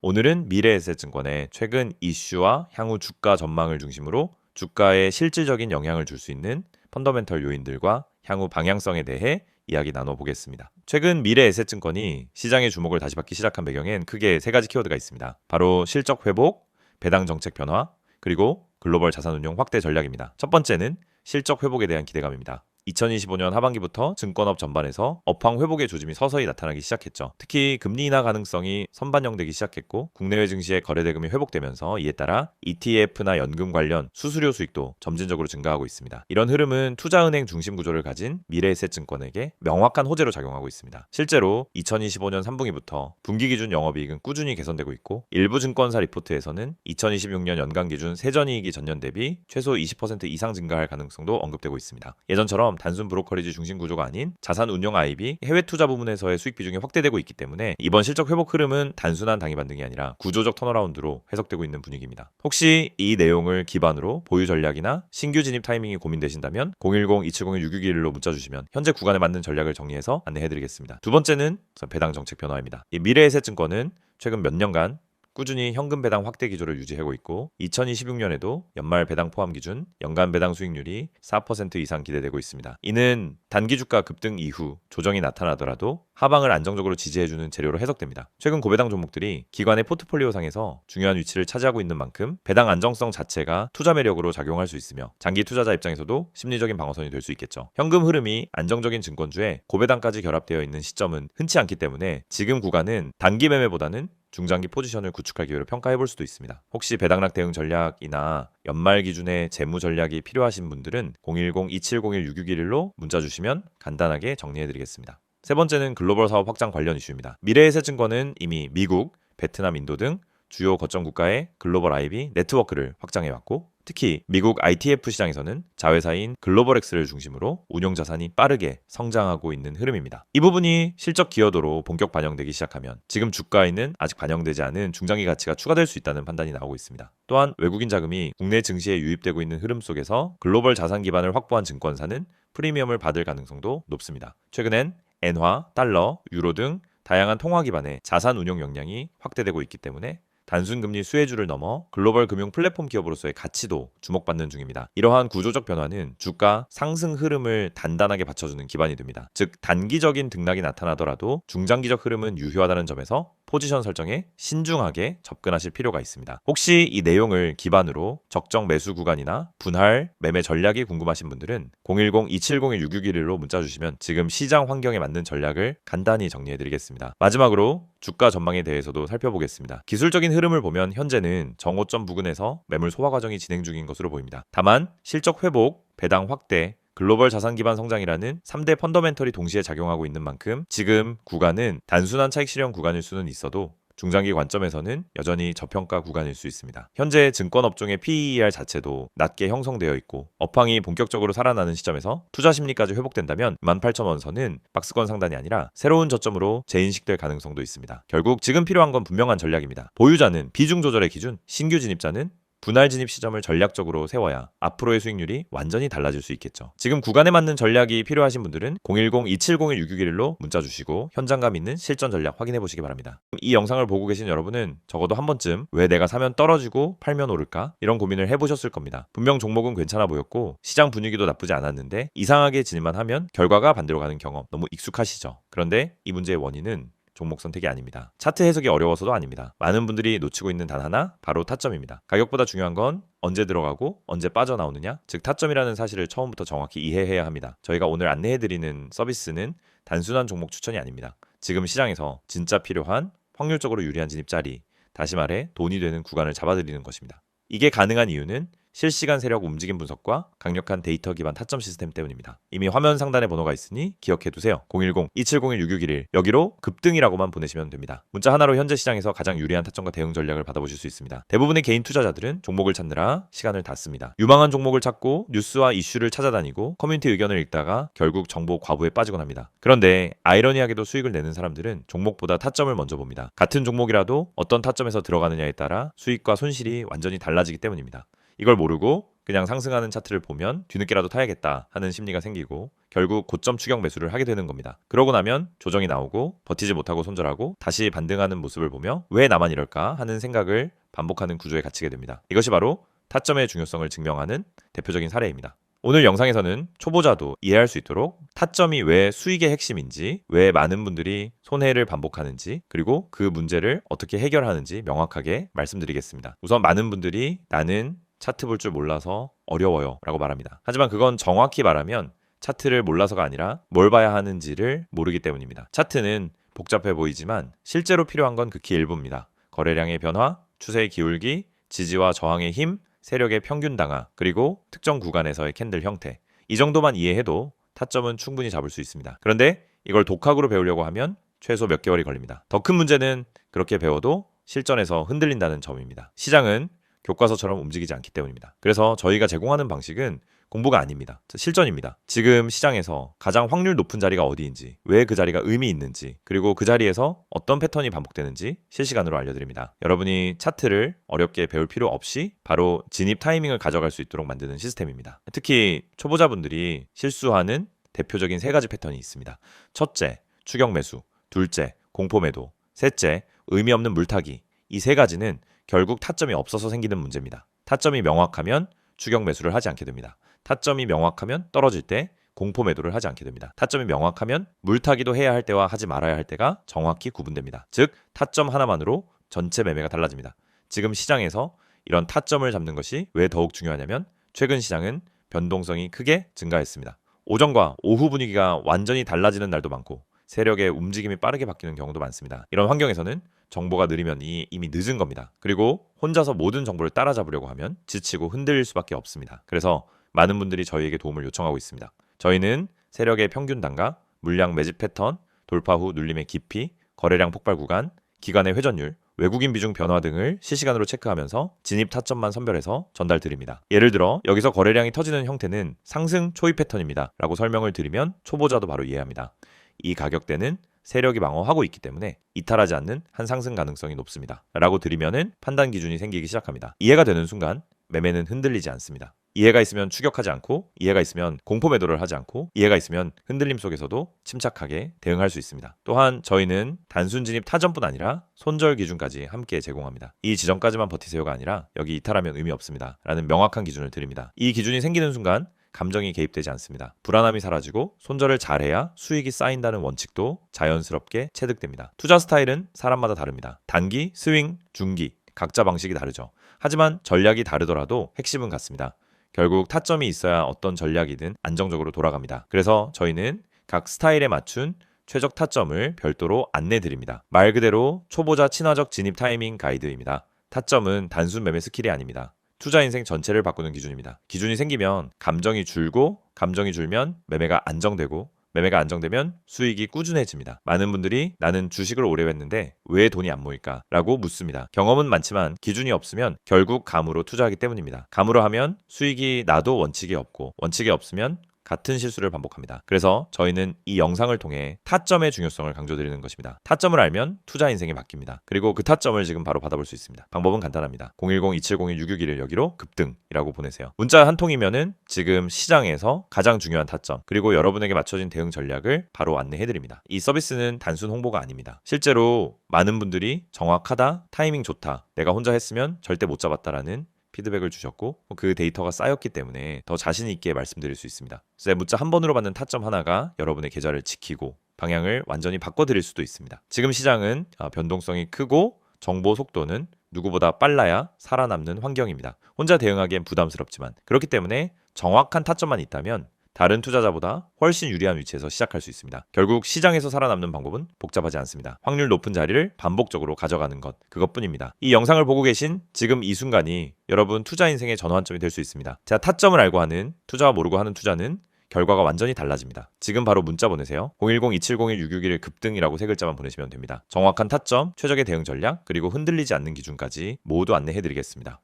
오늘은 미래에셋증권의 최근 이슈와 향후 주가 전망을 중심으로 주가에 실질적인 영향을 줄 수 있는 펀더멘털 요인들과 향후 방향성에 대해 이야기 나눠보겠습니다. 최근 미래에셋증권이 시장의 주목을 다시 받기 시작한 배경엔 크게 세 가지 키워드가 있습니다. 바로 실적 회복, 배당 정책 변화, 그리고 글로벌 자산 운용 확대 전략입니다. 첫 번째는 실적 회복에 대한 기대감입니다. 2025년 하반기부터 증권업 전반에서 업황 회복의 조짐이 서서히 나타나기 시작했죠. 특히 금리 인하 가능성이 선반영되기 시작했고 국내외 증시의 거래 대금이 회복되면서 이에 따라 ETF나 연금 관련 수수료 수익도 점진적으로 증가하고 있습니다. 이런 흐름은 투자은행 중심 구조를 가진 미래에셋증권에게 명확한 호재로 작용하고 있습니다. 실제로 2025년 3분기부터 분기 기준 영업이익은 꾸준히 개선되고 있고 일부 증권사 리포트에서는 2026년 연간 기준 세전이익이 전년 대비 최소 20% 이상 증가할 가능성도 언급되고 있습니다. 예전처럼 단순 브로커리지 중심 구조가 아닌 자산 운용 IB, 해외 투자 부문에서의 수익 비중이 확대되고 있기 때문에 이번 실적 회복 흐름은 단순한 단기 반등이 아니라 구조적 턴어라운드로 해석되고 있는 분위기입니다. 혹시 이 내용을 기반으로 보유 전략이나 신규 진입 타이밍이 고민되신다면 010-2701-6621로 문자 주시면 현재 구간에 맞는 전략을 정리해서 안내해드리겠습니다. 두 번째는 배당 정책 변화입니다. 이 미래에셋증권은 최근 몇 년간 꾸준히 현금 배당 확대 기조를 유지하고 있고 2026년에도 연말 배당 포함 기준 연간 배당 수익률이 4% 이상 기대되고 있습니다. 이는 단기 주가 급등 이후 조정이 나타나더라도 하방을 안정적으로 지지해주는 재료로 해석됩니다. 최근 고배당 종목들이 기관의 포트폴리오상에서 중요한 위치를 차지하고 있는 만큼 배당 안정성 자체가 투자 매력으로 작용할 수 있으며 장기 투자자 입장에서도 심리적인 방어선이 될 수 있겠죠. 현금 흐름이 안정적인 증권주에 고배당까지 결합되어 있는 시점은 흔치 않기 때문에 지금 구간은 단기 매매보다는 중장기 포지션을 구축할 기회로 평가해볼 수도 있습니다. 혹시 배당락 대응 전략이나 연말 기준의 재무 전략이 필요하신 분들은 010-2701-6611로 문자 주시면 간단하게 정리해드리겠습니다. 세 번째는 글로벌 사업 확장 관련 이슈입니다. 미래에셋증권은 이미 미국, 베트남, 인도 등 주요 거점 국가의 글로벌 IB 네트워크를 확장해왔고 특히 미국 ITF 시장에서는 자회사인 글로벌엑스를 중심으로 운용 자산이 빠르게 성장하고 있는 흐름입니다. 이 부분이 실적 기여도로 본격 반영되기 시작하면 지금 주가에는 아직 반영되지 않은 중장기 가치가 추가될 수 있다는 판단이 나오고 있습니다. 또한 외국인 자금이 국내 증시에 유입되고 있는 흐름 속에서 글로벌 자산 기반을 확보한 증권사는 프리미엄을 받을 가능성도 높습니다. 최근엔 엔화, 달러, 유로 등 다양한 통화 기반의 자산 운용 역량이 확대되고 있기 때문에 단순 금리 수혜주를 넘어 글로벌 금융 플랫폼 기업으로서의 가치도 주목받는 중입니다. 이러한 구조적 변화는 주가 상승 흐름을 단단하게 받쳐주는 기반이 됩니다. 즉 단기적인 등락이 나타나더라도 중장기적 흐름은 유효하다는 점에서 포지션 설정에 신중하게 접근하실 필요가 있습니다. 혹시 이 내용을 기반으로 적정 매수 구간이나 분할 매매 전략이 궁금하신 분들은 010-2701-6611로 문자 주시면 지금 시장 환경에 맞는 전략을 간단히 정리해드리겠습니다. 마지막으로 주가 전망에 대해서도 살펴보겠습니다. 기술적인 흐름을 보면 현재는 정오점 부근에서 매물 소화 과정이 진행 중인 것으로 보입니다. 다만 실적 회복, 배당 확대, 글로벌 자산 기반 성장이라는 3대 펀더멘털이 동시에 작용하고 있는 만큼 지금 구간은 단순한 차익 실현 구간일 수는 있어도 중장기 관점에서는 여전히 저평가 구간일 수 있습니다. 현재 증권 업종의 PER 자체도 낮게 형성되어 있고 업황이 본격적으로 살아나는 시점에서 투자 심리까지 회복된다면 18,000원 선은 박스권 상단이 아니라 새로운 저점으로 재인식될 가능성도 있습니다. 결국 지금 필요한 건 분명한 전략입니다. 보유자는 비중 조절의 기준, 신규 진입자는 분할 진입 시점을 전략적으로 세워야 앞으로의 수익률이 완전히 달라질 수 있겠죠. 지금 구간에 맞는 전략이 필요하신 분들은 010-2701-6611로 문자 주시고 현장감 있는 실전 전략 확인해 보시기 바랍니다. 이 영상을 보고 계신 여러분은 적어도 한 번쯤 왜 내가 사면 떨어지고 팔면 오를까? 이런 고민을 해보셨을 겁니다. 분명 종목은 괜찮아 보였고 시장 분위기도 나쁘지 않았는데 이상하게 진입만 하면 결과가 반대로 가는 경험 너무 익숙하시죠? 그런데 이 문제의 원인은 종목 선택이 아닙니다. 차트 해석이 어려워서도 아닙니다. 많은 분들이 놓치고 있는 단 하나, 바로 타점입니다. 가격보다 중요한 건 언제 들어가고 언제 빠져나오느냐, 즉 타점이라는 사실을 처음부터 정확히 이해해야 합니다. 저희가 오늘 안내해드리는 서비스는 단순한 종목 추천이 아닙니다. 지금 시장에서 진짜 필요한 확률적으로 유리한 진입 자리, 다시 말해 돈이 되는 구간을 잡아드리는 것입니다. 이게 가능한 이유는 실시간 세력 움직임 분석과 강력한 데이터 기반 타점 시스템 때문입니다. 이미 화면 상단에 번호가 있으니 기억해두세요. 010-2701-6611 여기로 급등이라고만 보내시면 됩니다. 문자 하나로 현재 시장에서 가장 유리한 타점과 대응 전략을 받아보실 수 있습니다. 대부분의 개인 투자자들은 종목을 찾느라 시간을 다 씁니다. 유망한 종목을 찾고 뉴스와 이슈를 찾아다니고 커뮤니티 의견을 읽다가 결국 정보 과부에 빠지곤 합니다. 그런데 아이러니하게도 수익을 내는 사람들은 종목보다 타점을 먼저 봅니다. 같은 종목이라도 어떤 타점에서 들어가느냐에 따라 수익과 손실이 완전히 달라지기 때문입니다. 이걸 모르고 그냥 상승하는 차트를 보면 뒤늦게라도 타야겠다 하는 심리가 생기고 결국 고점 추격 매수를 하게 되는 겁니다. 그러고 나면 조정이 나오고 버티지 못하고 손절하고 다시 반등하는 모습을 보며 왜 나만 이럴까 하는 생각을 반복하는 구조에 갇히게 됩니다. 이것이 바로 타점의 중요성을 증명하는 대표적인 사례입니다. 오늘 영상에서는 초보자도 이해할 수 있도록 타점이 왜 수익의 핵심인지, 왜 많은 분들이 손해를 반복하는지, 그리고 그 문제를 어떻게 해결하는지 명확하게 말씀드리겠습니다. 우선 많은 분들이 나는 차트 볼 줄 몰라서 어려워요 라고 말합니다. 하지만 그건 정확히 말하면 차트를 몰라서가 아니라 뭘 봐야 하는지를 모르기 때문입니다. 차트는 복잡해 보이지만 실제로 필요한 건 극히 일부입니다. 거래량의 변화, 추세의 기울기, 지지와 저항의 힘, 세력의 평균 당하, 그리고 특정 구간에서의 캔들 형태. 이 정도만 이해해도 타점은 충분히 잡을 수 있습니다. 그런데 이걸 독학으로 배우려고 하면 최소 몇 개월이 걸립니다. 더 큰 문제는 그렇게 배워도 실전에서 흔들린다는 점입니다. 시장은 교과서처럼 움직이지 않기 때문입니다. 그래서 저희가 제공하는 방식은 공부가 아닙니다. 실전입니다. 지금 시장에서 가장 확률 높은 자리가 어디인지, 왜 그 자리가 의미 있는지, 그리고 그 자리에서 어떤 패턴이 반복되는지 실시간으로 알려드립니다. 여러분이 차트를 어렵게 배울 필요 없이 바로 진입 타이밍을 가져갈 수 있도록 만드는 시스템입니다. 특히 초보자분들이 실수하는 대표적인 3가지 패턴이 있습니다. 첫째, 추격 매수. 둘째, 공포 매도. 셋째, 의미 없는 물타기. 이 3가지는 결국 타점이 없어서 생기는 문제입니다. 타점이 명확하면 추격 매수를 하지 않게 됩니다. 타점이 명확하면 떨어질 때 공포 매도를 하지 않게 됩니다. 타점이 명확하면 물타기도 해야 할 때와 하지 말아야 할 때가 정확히 구분됩니다. 즉 타점 하나만으로 전체 매매가 달라집니다. 지금 시장에서 이런 타점을 잡는 것이 왜 더욱 중요하냐면 최근 시장은 변동성이 크게 증가했습니다. 오전과 오후 분위기가 완전히 달라지는 날도 많고 세력의 움직임이 빠르게 바뀌는 경우도 많습니다. 이런 환경에서는 정보가 느리면 이미 늦은 겁니다. 그리고 혼자서 모든 정보를 따라잡으려고 하면 지치고 흔들릴 수밖에 없습니다. 그래서 많은 분들이 저희에게 도움을 요청하고 있습니다. 저희는 세력의 평균 단가, 물량 매집 패턴, 돌파 후 눌림의 깊이, 거래량 폭발 구간, 기간의 회전율, 외국인 비중 변화 등을 실시간으로 체크하면서 진입 타점만 선별해서 전달 드립니다. 예를 들어 여기서 거래량이 터지는 형태는 상승 초입 패턴입니다 라고 설명을 드리면 초보자도 바로 이해합니다. 이 가격대는 세력이 방어하고 있기 때문에 이탈하지 않는 한 상승 가능성이 높습니다 라고 드리면은 판단 기준이 생기기 시작합니다. 이해가 되는 순간 매매는 흔들리지 않습니다. 이해가 있으면 추격하지 않고, 이해가 있으면 공포 매도를 하지 않고, 이해가 있으면 흔들림 속에서도 침착하게 대응할 수 있습니다. 또한 저희는 단순 진입 타점뿐 아니라 손절 기준까지 함께 제공합니다. 이 지점까지만 버티세요가 아니라 여기 이탈하면 의미 없습니다 라는 명확한 기준을 드립니다. 이 기준이 생기는 순간 감정이 개입되지 않습니다. 불안함이 사라지고 손절을 잘해야 수익이 쌓인다는 원칙도 자연스럽게 체득됩니다. 투자 스타일은 사람마다 다릅니다. 단기, 스윙, 중기 각자 방식이 다르죠. 하지만 전략이 다르더라도 핵심은 같습니다. 결국 타점이 있어야 어떤 전략이든 안정적으로 돌아갑니다. 그래서 저희는 각 스타일에 맞춘 최적 타점을 별도로 안내드립니다. 말 그대로 초보자 친화적 진입 타이밍 가이드입니다. 타점은 단순 매매 스킬이 아닙니다. 투자 인생 전체를 바꾸는 기준입니다. 기준이 생기면 감정이 줄고, 감정이 줄면 매매가 안정되고, 매매가 안정되면 수익이 꾸준해집니다. 많은 분들이 나는 주식을 오래 했는데 왜 돈이 안 모일까? 라고 묻습니다. 경험은 많지만 기준이 없으면 결국 감으로 투자하기 때문입니다. 감으로 하면 수익이 나도 원칙이 없고, 원칙이 없으면 같은 실수를 반복합니다. 그래서 저희는 이 영상을 통해 타점의 중요성을 강조드리는 것입니다. 타점을 알면 투자 인생이 바뀝니다. 그리고 그 타점을 지금 바로 받아볼 수 있습니다. 방법은 간단합니다. 010-2701-661을 여기로 급등이라고 보내세요. 문자 한 통이면은 지금 시장에서 가장 중요한 타점, 그리고 여러분에게 맞춰진 대응 전략을 바로 안내해드립니다. 이 서비스는 단순 홍보가 아닙니다. 실제로 많은 분들이 정확하다, 타이밍 좋다, 내가 혼자 했으면 절대 못 잡았다라는 피드백을 주셨고 그 데이터가 쌓였기 때문에 더 자신 있게 말씀드릴 수 있습니다. 그래서 문자 한 번으로 받는 타점 하나가 여러분의 계좌를 지키고 방향을 완전히 바꿔드릴 수도 있습니다. 지금 시장은 변동성이 크고 정보 속도는 누구보다 빨라야 살아남는 환경입니다. 혼자 대응하기엔 부담스럽지만 그렇기 때문에 정확한 타점만 있다면 다른 투자자보다 훨씬 유리한 위치에서 시작할 수 있습니다. 결국 시장에서 살아남는 방법은 복잡하지 않습니다. 확률 높은 자리를 반복적으로 가져가는 것, 그것뿐입니다. 이 영상을 보고 계신 지금 이 순간이 여러분 투자 인생의 전환점이 될 수 있습니다. 자, 타점을 알고 하는, 투자와 모르고 하는 투자는 결과가 완전히 달라집니다. 지금 바로 문자 보내세요. 010-2701-661 급등이라고 3글자만 보내시면 됩니다. 정확한 타점, 최적의 대응 전략, 그리고 흔들리지 않는 기준까지 모두 안내해드리겠습니다.